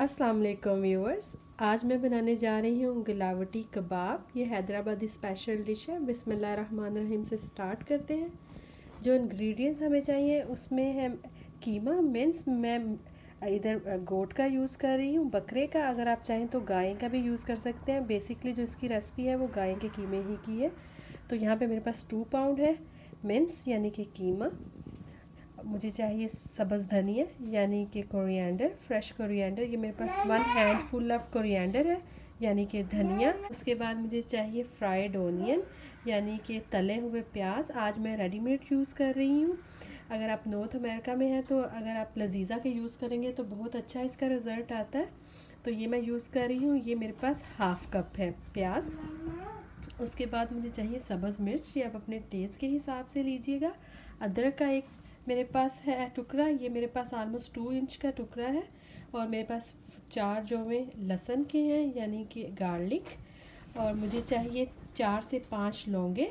अस्सलाम वालेकुम व्यूअर्स। आज मैं बनाने जा रही हूँ गिलावटी कबाब। ये हैदराबादी स्पेशल डिश है। बिस्मिल्लाहिर्रहमानिर्रहीम से स्टार्ट करते हैं। जो इंग्रेडिएंट्स हमें चाहिए उसमें है कीमा मिन्स। मैं इधर गोट का यूज़ कर रही हूँ, बकरे का। अगर आप चाहें तो गाय का भी यूज़ कर सकते हैं। बेसिकली जो इसकी रेसिपी है वो गाय के कीमे ही की है। तो यहाँ पे मेरे पास 2 पाउंड है मिन्स यानी कि कीमा। मुझे चाहिए सब्ज़ धनिया यानी कि कोरिएंडर, फ्रेश कोरिएंडर। ये मेरे पास 1 हैंडफुल ऑफ कोरिएंडर है यानी कि धनिया। उसके बाद मुझे चाहिए फ्राइड ओनियन यानी कि तले हुए प्याज। आज मैं रेडीमेड यूज़ कर रही हूँ। अगर आप नॉर्थ अमेरिका में हैं तो अगर आप लजीज़ा के यूज़ करेंगे तो बहुत अच्छा इसका रिज़ल्ट आता है। तो ये मैं यूज़ कर रही हूँ। ये मेरे पास हाफ़ कप है प्याज। उसके बाद मुझे चाहिए सब्ज़ मिर्च, ये आप अपने टेस्ट के हिसाब से लीजिएगा। अदरक का एक मेरे पास है टुकड़ा, ये मेरे पास ऑलमोस्ट 2 इंच का टुकड़ा है। और मेरे पास 4 जो में लहसुन के हैं यानी कि गार्लिक। और मुझे चाहिए 4 से 5 लौंगे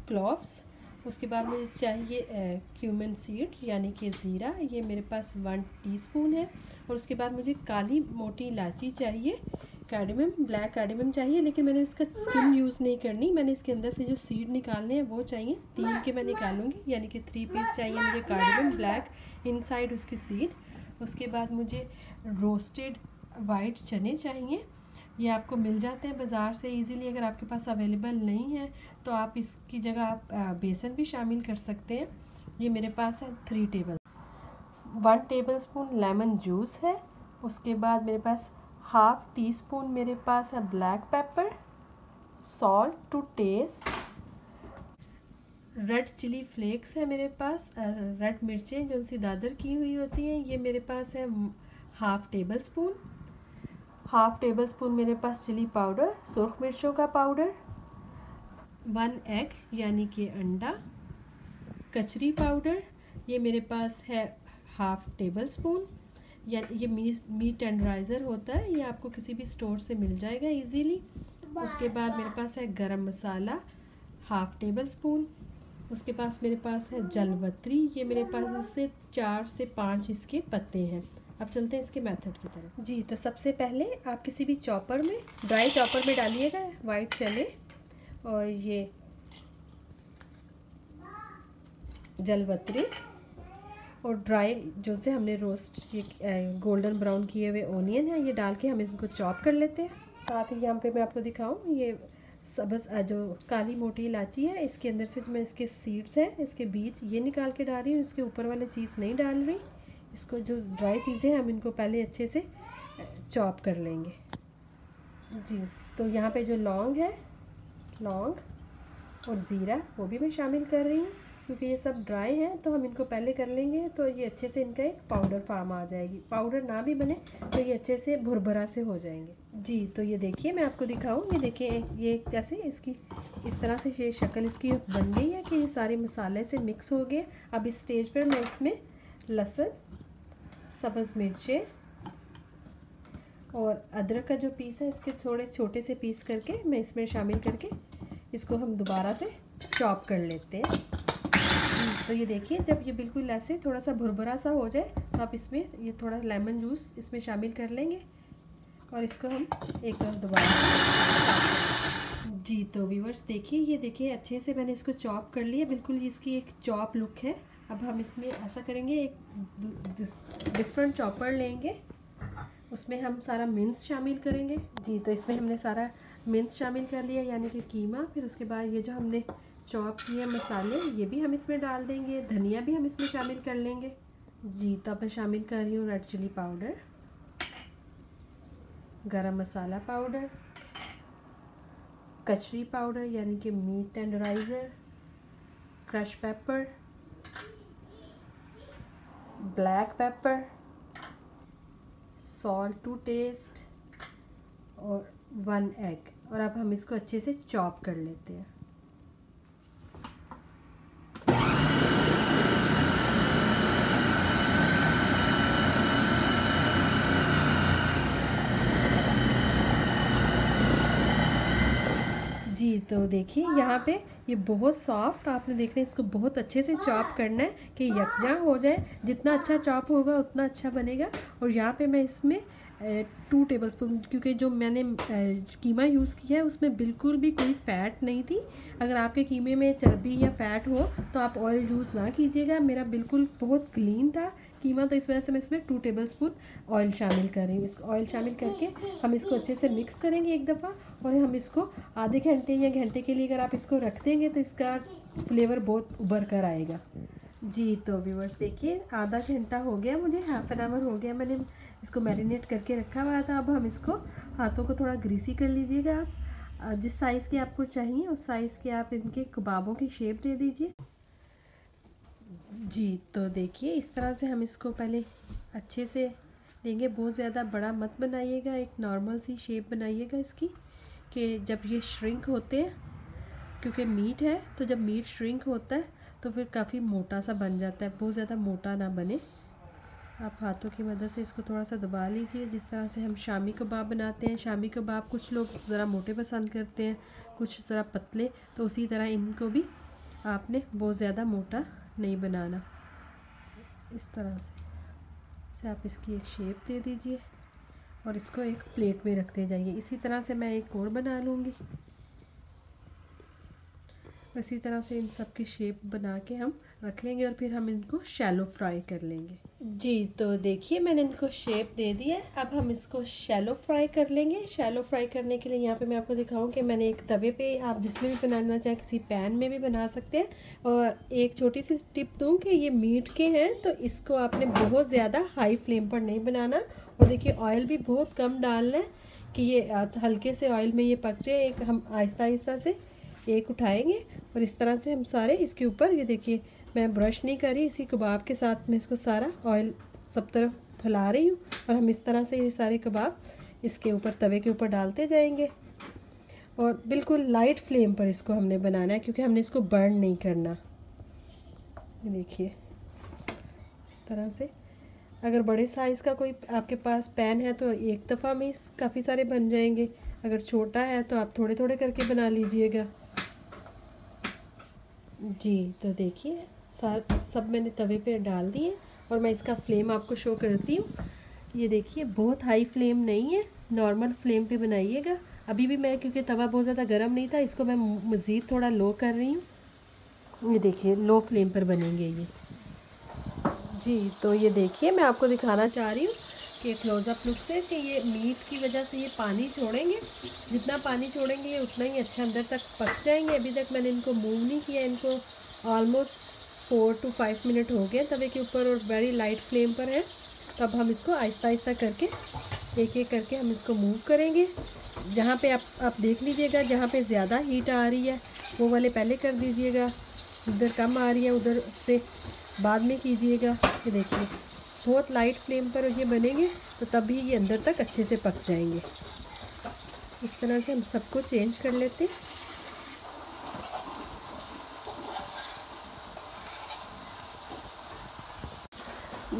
क्लोव्स। उसके बाद मुझे चाहिए क्यूमिन सीड यानी कि ज़ीरा, ये मेरे पास 1 टीस्पून है। और उसके बाद मुझे काली मोटी इलायची चाहिए, कार्डेमम, ब्लैक कार्डेमम चाहिए, लेकिन मैंने उसका स्किन यूज़ नहीं करनी। मैंने इसके अंदर से जो सीड निकालने हैं वो चाहिए। 3 के मैं निकालूंगी यानी कि 3 पीस चाहिए मुझे कार्डेमम ब्लैक, इनसाइड उसकी सीड। उसके बाद मुझे रोस्टेड वाइट चने चाहिए। ये आपको मिल जाते हैं बाज़ार से इजीली। अगर आपके पास अवेलेबल नहीं है तो आप इसकी जगह आप बेसन भी शामिल कर सकते हैं। ये मेरे पास है 1 टेबल स्पून लेमन जूस है। उसके बाद मेरे पास हाफ़ टी स्पून मेरे पास है black pepper, salt to taste, red chili flakes है मेरे पास, रेड मिर्चें जो सी दादर की हुई होती हैं, ये मेरे पास है हाफ़ टेबल स्पून मेरे पास चिली पाउडर, सुर्ख मिर्चों का पाउडर, 1 एग यानी कि अंडा, कचरी पाउडर, ये मेरे पास है हाफ़ टेबल स्पून। या ये मीट टेंडराइज़र होता है, ये आपको किसी भी स्टोर से मिल जाएगा इजीली। उसके बाद मेरे पास है गरम मसाला हाफ़ टेबल स्पून। उसके पास मेरे पास है जलवत्री, ये मेरे पास इससे 4 से 5 इसके पत्ते हैं। अब चलते हैं इसके मेथड की तरफ। जी, तो सबसे पहले आप किसी भी चॉपर में, ड्राई चॉपर में डालिएगा वाइट चने और ये जलवत्री और ड्राई जो से हमने रोस्ट ये गोल्डन ब्राउन किए हुए ओनियन है, ये डाल के हम इसको चॉप कर लेते हैं। साथ ही यहाँ पे मैं आपको दिखाऊँ, ये सब्ज़ जो काली मोटी इलायची है, इसके अंदर से जो मैं इसके सीड्स हैं, इसके बीज ये निकाल के डाल रही हूँ। इसके ऊपर वाले चीज़ नहीं डाल रही। इसको जो ड्राई चीज़ें हैं हम इनको पहले अच्छे से चॉप कर लेंगे। जी, तो यहाँ पे जो लौंग है, लौंग और ज़ीरा वो भी मैं शामिल कर रही हूँ। क्योंकि ये सब ड्राई है तो हम इनको पहले कर लेंगे तो ये अच्छे से इनका एक पाउडर फॉर्म आ जाएगी। पाउडर ना भी बने तो ये अच्छे से भुरभुरा से हो जाएंगे। जी, तो ये देखिए मैं आपको दिखाऊँ, ये देखिए ये कैसे इसकी इस तरह से ये शक्ल इसकी बन गई है कि ये सारे मसाले से मिक्स हो गए। अब इस स्टेज पर मैं इसमें लहसुन, सब्ज़ मिर्चें और अदरक का जो पीस है इसके थोड़े छोटे से पीस करके मैं इसमें शामिल करके इसको हम दोबारा से चॉप कर लेते हैं। तो ये देखिए जब ये बिल्कुल ऐसे थोड़ा सा भुरभुरा सा हो जाए तो आप इसमें ये थोड़ा लेमन जूस इसमें शामिल कर लेंगे और इसको हम एक बार दोबारा। जी, तो व्यूअर्स देखिए, ये देखिए अच्छे से मैंने इसको चॉप कर लिया, बिल्कुल इसकी एक चॉप लुक है। अब हम इसमें ऐसा करेंगे, एक डिफरेंट चॉपर लेंगे, उसमें हम सारा मिन्स शामिल करेंगे। जी, तो इसमें हमने सारा मिन्स शामिल कर लिया यानी कि कीमा। फिर उसके बाद ये जो हमने चॉप किए मसाले ये भी हम इसमें डाल देंगे, धनिया भी हम इसमें शामिल कर लेंगे। जी, तो मैं शामिल कर रही हूँ रेड चिली पाउडर, गरम मसाला पाउडर, कचरी पाउडर यानी कि meat tenderiser, crush pepper, black pepper, salt to taste और 1 एग। और अब हम इसको अच्छे से चॉप कर लेते हैं। जी, तो देखिए यहाँ पे ये बहुत सॉफ्ट, आपने देखना है इसको बहुत अच्छे से चॉप करना है कि यकजा हो जाए। जितना अच्छा चॉप होगा उतना अच्छा बनेगा। और यहाँ पे मैं इसमें 2 टेबलस्पून, क्योंकि जो मैंने कीमा यूज़ किया है उसमें बिल्कुल भी कोई फ़ैट नहीं थी। अगर आपके कीमे में चर्बी या फ़ैट हो तो आप ऑयल यूज़ ना कीजिएगा। मेरा बिल्कुल बहुत क्लीन था कीमा, तो इस वजह से मैं इसमें 2 टेबलस्पून ऑयल शामिल कर रही हूँ। इसको ऑयल शामिल करके हम इसको अच्छे से मिक्स करेंगे एक दफ़ा, और हम इसको आधे घंटे या घंटे के लिए अगर आप इसको रख देंगे तो इसका फ्लेवर बहुत उभर कर आएगा। जी तो व्यूअर्स देखिए, आधा घंटा हो गया, मुझे हाफ़ एन आवर हो गया मैंने इसको मैरिनेट करके रखा हुआ था। अब हम इसको हाथों को थोड़ा ग्रीसी कर लीजिएगा। आप जिस साइज़ के आपको चाहिए उस साइज़ के आप इनके कबाबों की शेप दे दीजिए। जी तो देखिए, इस तरह से हम इसको पहले अच्छे से देंगे। बहुत ज़्यादा बड़ा मत बनाइएगा, एक नॉर्मल सी शेप बनाइएगा इसकी, कि जब ये श्रिंक होते हैं, क्योंकि मीट है तो जब मीट श्रिंक होता है तो फिर काफ़ी मोटा सा बन जाता है। बहुत ज़्यादा मोटा ना बने। आप हाथों की मदद से इसको थोड़ा सा दबा लीजिए, जिस तरह से हम शामी कबाब बनाते हैं। शामी कबाब कुछ लोग ज़रा मोटे पसंद करते हैं, कुछ ज़रा पतले, तो उसी तरह इनको भी आपने बहुत ज़्यादा मोटा नहीं बनाना। इस तरह से आप इसकी एक शेप दे दीजिए और इसको एक प्लेट में रखते जाइए। इसी तरह से मैं एक और बना लूँगी। इसी तरह से इन सब की शेप बना के हम रख लेंगे और फिर हम इनको शैलो फ्राई कर लेंगे। जी तो देखिए, मैंने इनको शेप दे दी है। अब हम इसको शैलो फ्राई कर लेंगे। शैलो फ्राई करने के लिए यहाँ पे मैं आपको दिखाऊं कि मैंने एक तवे पे, आप जिसमें भी बनाना चाहें, किसी पैन में भी बना सकते हैं। और एक छोटी सी टिप दूँ कि ये मीट के हैं तो इसको आपने बहुत ज़्यादा हाई फ्लेम पर नहीं बनाना। और देखिए, ऑयल भी बहुत कम डालना है कि ये हल्के से ऑयल में ये पक जाए। एक हम आहिस्ता आहिस्ता से एक उठाएंगे और इस तरह से हम सारे इसके ऊपर, ये देखिए मैं ब्रश नहीं कर रही, इसी कबाब के साथ मैं इसको सारा ऑयल सब तरफ फैला रही हूँ। और हम इस तरह से ये सारे कबाब इसके ऊपर, तवे के ऊपर डालते जाएंगे। और बिल्कुल लाइट फ्लेम पर इसको हमने बनाना है, क्योंकि हमने इसको बर्न नहीं करना। ये देखिए, इस तरह से। अगर बड़े साइज़ का कोई आपके पास पैन है तो एक दफ़ा में काफ़ी सारे बन जाएंगे। अगर छोटा है तो आप थोड़े थोड़े करके बना लीजिएगा। जी तो देखिए, सब मैंने तवे पे डाल दिए और मैं इसका फ्लेम आपको शो करती हूँ। ये देखिए, बहुत हाई फ्लेम नहीं है, नॉर्मल फ्लेम पे बनाइएगा। अभी भी मैं, क्योंकि तवा बहुत ज़्यादा गर्म नहीं था, इसको मैं मज़ीद थोड़ा लो कर रही हूँ। ये देखिए, लो फ्लेम पर बनेंगे ये। जी तो ये देखिए, मैं आपको दिखाना चाह रही हूँ कि क्लोज़अप लुक से, कि ये मीट की वजह से ये पानी छोड़ेंगे। जितना पानी छोड़ेंगे ये उतना ही अच्छा अंदर तक पक जाएंगे। अभी तक मैंने इनको मूव नहीं किया। इनको ऑलमोस्ट 4 to 5 मिनट हो गए तवे के ऊपर और वेरी लाइट फ्लेम पर है। तो अब हम इसको आहिस्ता आहिस्ता करके एक एक करके हम इसको मूव करेंगे। जहाँ पे आप देख लीजिएगा, जहाँ पे ज़्यादा हीट आ रही है वो वाले पहले कर दीजिएगा, इधर कम आ रही है उधर से बाद में कीजिएगा। ये देखिए, बहुत लाइट फ्लेम पर ये बनेंगे तो तभी ये अंदर तक अच्छे से पक जाएंगे। इस तरह से हम सबको चेंज कर लेते हैं।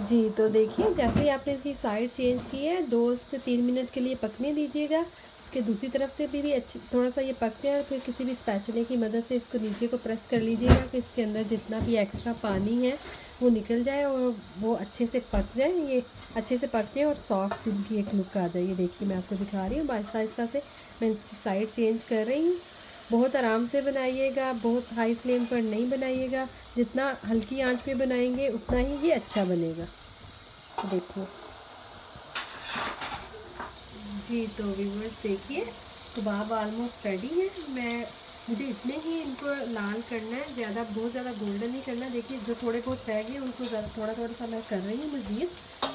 जी तो देखिए, जैसे ही आपने इसकी साइड चेंज की है, 2 से 3 मिनट के लिए पकने दीजिएगा कि दूसरी तरफ से भी अच्छी थोड़ा सा ये पक जाए। और फिर किसी भी स्पैचुले की मदद से इसको नीचे को प्रेस कर लीजिएगा कि इसके अंदर जितना भी एक्स्ट्रा पानी है वो निकल जाए और वो अच्छे से पक जाए। ये अच्छे से पक जाए और सॉफ्ट इनकी एक लुक आ जाए। ये देखिए, मैं आपको दिखा रही हूँ, आहिस्ता आहिस्ता से मैं इसकी साइड चेंज कर रही हूँ। बहुत आराम से बनाइएगा, बहुत हाई फ्लेम पर नहीं बनाइएगा। जितना हल्की आंच पे बनाएंगे उतना ही ये अच्छा बनेगा। देखो जी तो व्यूअर्स देखिए, कबाब ऑलमोस्ट रेडी है। मुझे इतने ही इनको लाल करना है, बहुत ज़्यादा गोल्डन नहीं करना। देखिए, जो थोड़े बहुत रह गए उनको थोड़ा थोड़ा सा मैं कर रही हूँ मज़ीद।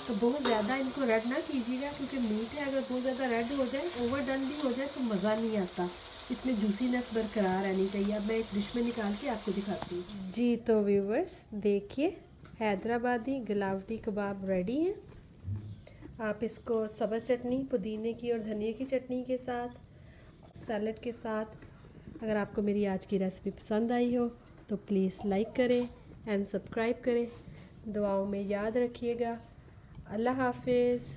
तो बहुत ज़्यादा इनको रेड ना कीजिएगा, क्योंकि मीट है, अगर बहुत ज़्यादा रेड हो जाए, ओवरडन भी हो जाए तो मज़ा नहीं आता। इसमें जूसीनेस बरकरार रहनी चाहिए। अब मैं एक डिश में निकाल के आपको दिखाती हूँ। जी तो व्यूअर्स देखिए, हैदराबादी गलावटी कबाब रेडी है। आप इसको सब्ज़ चटनी, पुदीने की और धनिया की चटनी के साथ, सैलड के साथ, अगर आपको मेरी आज की रेसिपी पसंद आई हो तो प्लीज़ लाइक करें एंड सब्सक्राइब करें। दुआओं में याद रखिएगा। अल्लाह हाफिज़।